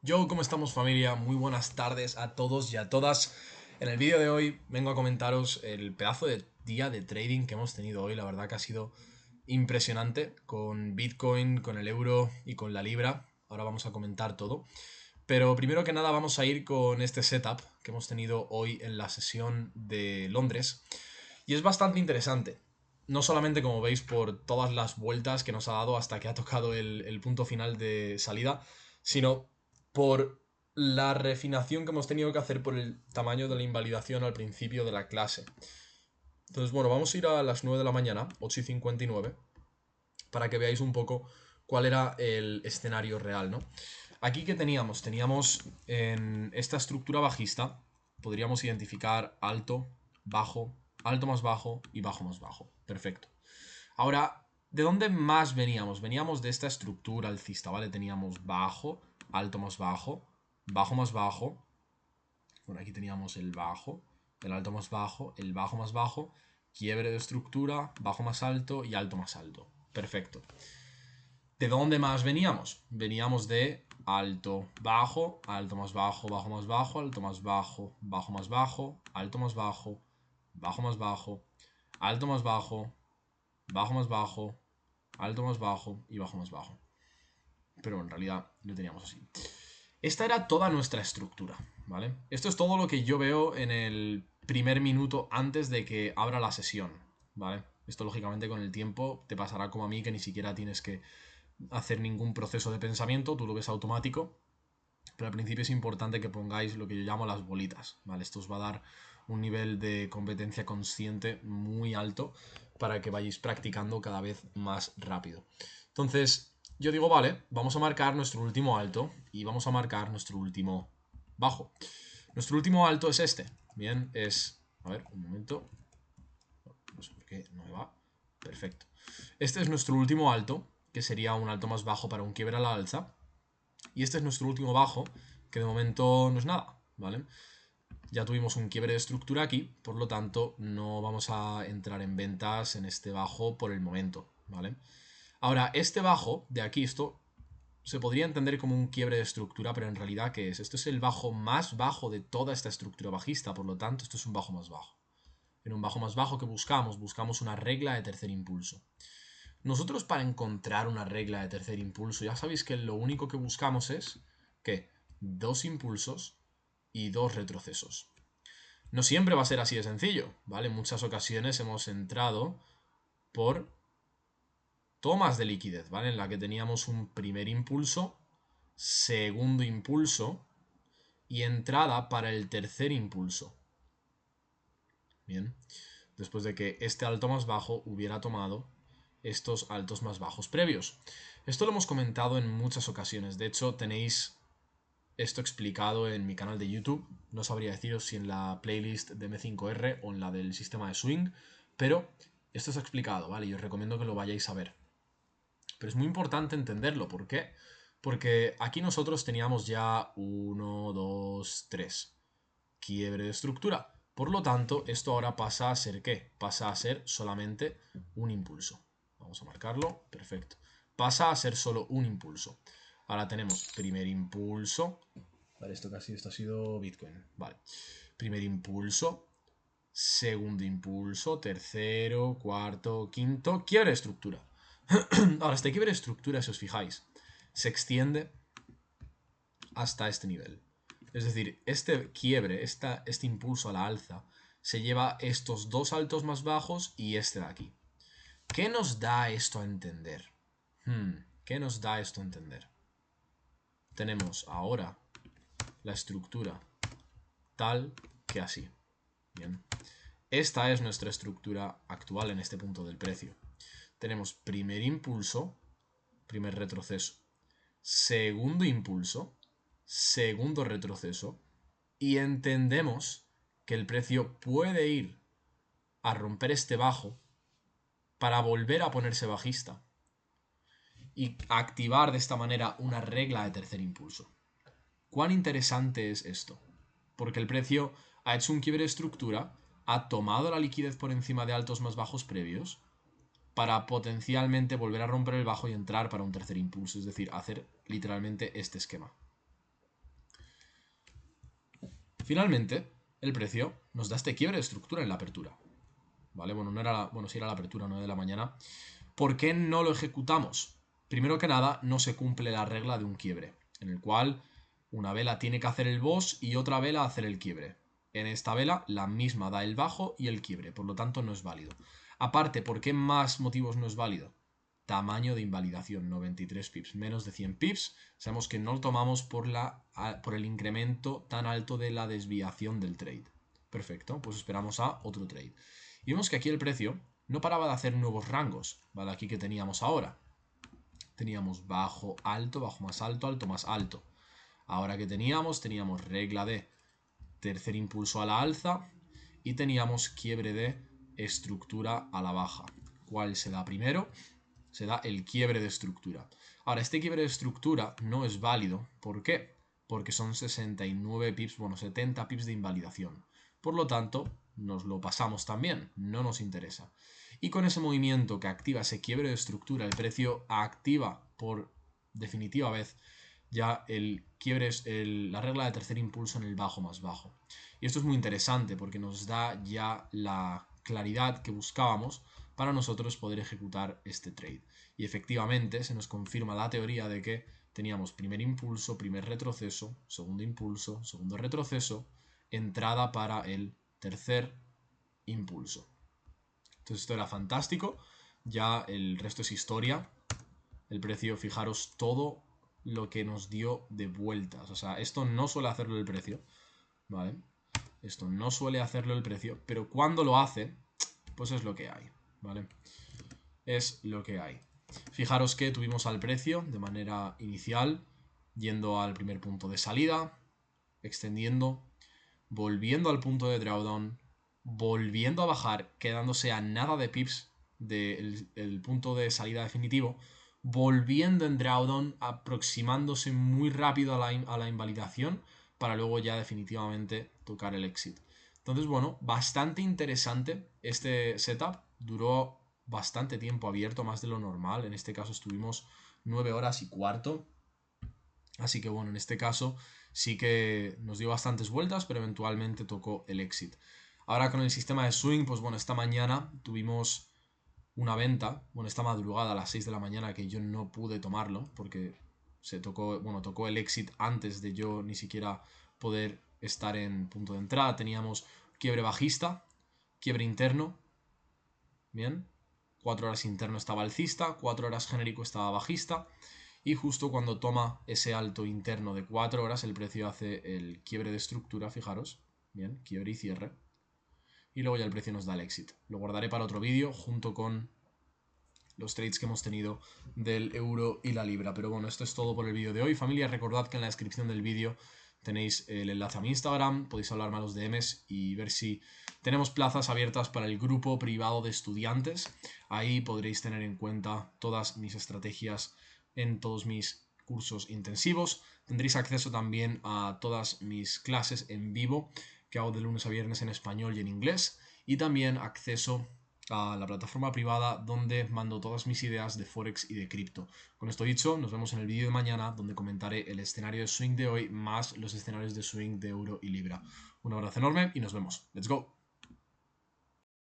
Yo, ¿cómo estamos familia? Muy buenas tardes a todos y a todas. En el vídeo de hoy vengo a comentaros el pedazo de día de trading que hemos tenido hoy. La verdad que ha sido impresionante con Bitcoin, con el euro y con la libra. Ahora vamos a comentar todo. Pero primero que nada vamos a ir con este setup que hemos tenido hoy en la sesión de Londres. Y es bastante interesante. No solamente como veis por todas las vueltas que nos ha dado hasta que ha tocado el punto final de salida, sino por la refinación que hemos tenido que hacer por el tamaño de la invalidación al principio de la clase. Entonces, bueno, vamos a ir a las 9 de la mañana, 8:59, para que veáis un poco cuál era el escenario real, ¿no? Aquí que teníamos, en esta estructura bajista, podríamos identificar alto más bajo y bajo más bajo. Perfecto. Ahora, ¿de dónde más veníamos? Veníamos de esta estructura alcista, ¿vale? Teníamos bajo, alto bajo más bajo. Bueno, aquí teníamos el alto más bajo, el bajo más bajo, quiebre de estructura, bajo más alto y alto más alto. Perfecto. ¿De dónde más veníamos? Veníamos de alto más bajo, bajo más bajo, alto más bajo, bajo más bajo, alto más bajo, bajo más bajo, alto más bajo, bajo más bajo, alto más bajo y bajo más bajo. Pero en realidad lo teníamos así. Esta era toda nuestra estructura, ¿vale? Esto es todo lo que yo veo en el primer minuto antes de que abra la sesión, ¿vale? Esto lógicamente con el tiempo te pasará como a mí, que ni siquiera tienes que hacer ningún proceso de pensamiento, tú lo ves automático, pero al principio es importante que pongáis lo que yo llamo las bolitas, ¿vale? Esto os va a dar un nivel de competencia consciente muy alto para que vayáis practicando cada vez más rápido. Entonces, yo digo, vale, vamos a marcar nuestro último alto y vamos a marcar nuestro último bajo. Nuestro último alto es este. Bien, es... A ver, un momento. No sé por qué no me va. Perfecto. Este es nuestro último alto, que sería un alto más bajo para un quiebre a la alza. Y este es nuestro último bajo, que de momento no es nada, ¿vale? Ya tuvimos un quiebre de estructura aquí, por lo tanto no vamos a entrar en ventas en este bajo por el momento, ¿vale? Ahora, este bajo de aquí, esto se podría entender como un quiebre de estructura, pero en realidad, ¿qué es? Esto es el bajo más bajo de toda esta estructura bajista, por lo tanto, esto es un bajo más bajo. En un bajo más bajo que buscamos una regla de tercer impulso. Nosotros para encontrar una regla de tercer impulso, ya sabéis que lo único que buscamos es que dos impulsos y dos retrocesos. No siempre va a ser así de sencillo, ¿vale? En muchas ocasiones hemos entrado por tomas de liquidez, ¿vale? En la que teníamos un primer impulso, segundo impulso y entrada para el tercer impulso. Bien, después de que este alto más bajo hubiera tomado estos altos más bajos previos. Esto lo hemos comentado en muchas ocasiones. De hecho, tenéis esto explicado en mi canal de YouTube. No sabría deciros si en la playlist de M5R o en la del sistema de swing, pero esto está explicado, ¿vale? Y os recomiendo que lo vayáis a ver. Pero es muy importante entenderlo. ¿Por qué? Porque aquí nosotros teníamos ya 1, 2, 3. Quiebre de estructura. Por lo tanto, esto ahora pasa a ser ¿qué? Pasa a ser solamente un impulso. Vamos a marcarlo. Perfecto. Pasa a ser solo un impulso. Ahora tenemos primer impulso. Vale, esto ha sido Bitcoin. Vale. Primer impulso. Segundo impulso. Tercero. Cuarto. Quinto. Quiebre de estructura. Ahora, este quiebre de estructura, si os fijáis, se extiende hasta este nivel. Es decir, este quiebre, este impulso a la alza, se lleva estos dos altos más bajos y este de aquí. ¿Qué nos da esto a entender? ¿Qué nos da esto a entender? Tenemos ahora la estructura tal que así. Bien. Esta es nuestra estructura actual en este punto del precio. Tenemos primer impulso, primer retroceso, segundo impulso, segundo retroceso, y entendemos que el precio puede ir a romper este bajo para volver a ponerse bajista y activar de esta manera una regla de tercer impulso. ¿Cuán interesante es esto? Porque el precio ha hecho un quiebre de estructura, ha tomado la liquidez por encima de altos más bajos previos para potencialmente volver a romper el bajo y entrar para un tercer impulso, es decir, hacer literalmente este esquema. Finalmente, el precio nos da este quiebre de estructura en la apertura. ¿Vale? Bueno, no era sí era la apertura, 9 de la mañana. ¿Por qué no lo ejecutamos? Primero que nada, no se cumple la regla de un quiebre, en el cual una vela tiene que hacer el boss y otra vela hacer el quiebre. En esta vela, la misma da el bajo y el quiebre, por lo tanto no es válido. Aparte, ¿por qué más motivos no es válido? Tamaño de invalidación, 93 pips, menos de 100 pips. Sabemos que no lo tomamos por el incremento tan alto de la desviación del trade. Perfecto, pues esperamos a otro trade. Y vemos que aquí el precio no paraba de hacer nuevos rangos, ¿vale? Aquí que teníamos ahora. Teníamos bajo, alto, alto más alto. Ahora que teníamos regla de tercer impulso a la alza y teníamos quiebre de estructura a la baja. ¿Cuál se da primero? Se da el quiebre de estructura. Ahora, este quiebre de estructura no es válido. ¿Por qué? Porque son 69 pips, 70 pips de invalidación. Por lo tanto, nos lo pasamos también, no nos interesa. Y con ese movimiento que activa ese quiebre de estructura, el precio activa por definitiva vez ya el quiebre es la regla de tercer impulso en el bajo más bajo. Y esto es muy interesante porque nos da ya la claridad que buscábamos para nosotros poder ejecutar este trade. Y efectivamente se nos confirma la teoría de que teníamos primer impulso, primer retroceso, segundo retroceso, entrada para el tercer impulso. Entonces esto era fantástico. Ya el resto es historia. El precio, fijaros todo lo que nos dio de vueltas. O sea, esto no suele hacerlo el precio, ¿vale? Esto no suele hacerlo el precio, pero cuando lo hace, pues es lo que hay, ¿vale? Es lo que hay. Fijaros que tuvimos al precio de manera inicial, yendo al primer punto de salida, extendiendo, volviendo al punto de drawdown, volviendo a bajar, quedándose a nada de pips del punto de salida definitivo, volviendo en drawdown, aproximándose muy rápido a la invalidación para luego ya definitivamente tocar el exit. Entonces, bueno, bastante interesante este setup. Duró bastante tiempo abierto, más de lo normal. En este caso estuvimos 9 horas y cuarto. Así que bueno, en este caso sí que nos dio bastantes vueltas, pero eventualmente tocó el exit. Ahora con el sistema de swing, pues bueno, esta mañana tuvimos una venta, bueno, esta madrugada a las 6 de la mañana que yo no pude tomarlo porque tocó el exit antes de yo ni siquiera poder estar en punto de entrada. Teníamos quiebre bajista, quiebre interno, bien, 4 horas interno estaba alcista, 4 horas genérico estaba bajista y justo cuando toma ese alto interno de 4 horas el precio hace el quiebre de estructura, fijaros, bien, quiebre y cierre. Y luego ya el precio nos da el exit. Lo guardaré para otro vídeo junto con los trades que hemos tenido del euro y la libra. Pero bueno, esto es todo por el vídeo de hoy. Familia, recordad que en la descripción del vídeo tenéis el enlace a mi Instagram, podéis hablarme a los DMs y ver si tenemos plazas abiertas para el grupo privado de estudiantes. Ahí podréis tener en cuenta todas mis estrategias en todos mis cursos intensivos. Tendréis acceso también a todas mis clases en vivo que hago de lunes a viernes en español y en inglés. Y también acceso a la plataforma privada donde mando todas mis ideas de Forex y de cripto. Con esto dicho, nos vemos en el vídeo de mañana donde comentaré el escenario de swing de hoy más los escenarios de swing de euro y libra. Un abrazo enorme y nos vemos. ¡Let's go!